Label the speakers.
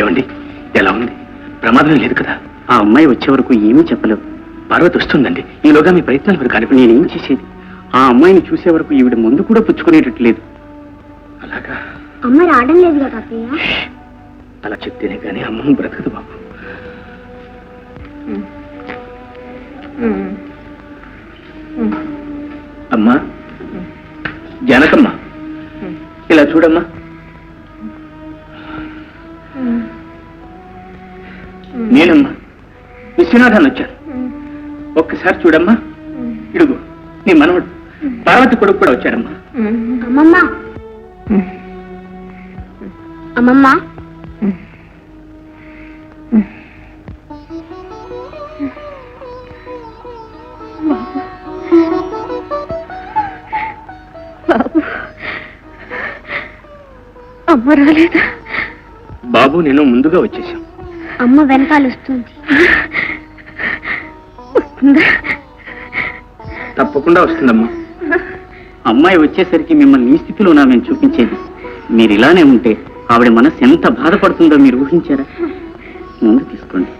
Speaker 1: ఏమండి, ఎలా ఉంది? ప్రమాదం లేదు కదా? ఆ అమ్మాయి వచ్చే వరకు ఏమీ చెప్పలేవు. పార్వతి వస్తుందండి. ఈలోగా మీ ప్రయత్నాలు మీరు కానిపి నేనేం చేసేది? ఆ అమ్మాయిని చూసే వరకు ఈవిడ ముందు కూడా పుచ్చుకునేటట్టు లేదు. అలాగా?
Speaker 2: అమ్మ రావడం లేదు కదా అత్తయ్య.
Speaker 1: అలా చెప్తేనే కానీ అమ్మను బ్రతకదు బాబు. అమ్మా, జానకమ్మా, ఇలా చూడమ్మా. నేనమ్మా విశ్వనాథాన్ని వచ్చాను. ఒక్కసారి చూడమ్మా. ఇడుగు నీ మనవడు పార్వతి కొడుకు కూడా వచ్చాడమ్మా.
Speaker 2: అమ్మమ్మ, అమ్మమ్మ,
Speaker 3: బాబు, అమ్మ రాలేదా?
Speaker 1: బాబు నేను ముందుగా వచ్చేసాం.
Speaker 2: అమ్మ వెనకాల వస్తుంది.
Speaker 1: తప్పకుండా వస్తుందమ్మా. అమ్మాయి వచ్చేసరికి మిమ్మల్ని ఈ స్థితిలోనా మేము చూపించేది? మీరు ఇలానే ఉంటే ఆవిడ మనసు ఎంత బాధపడుతుందో మీరు ఊహించారా? ముందు తీసుకోండి.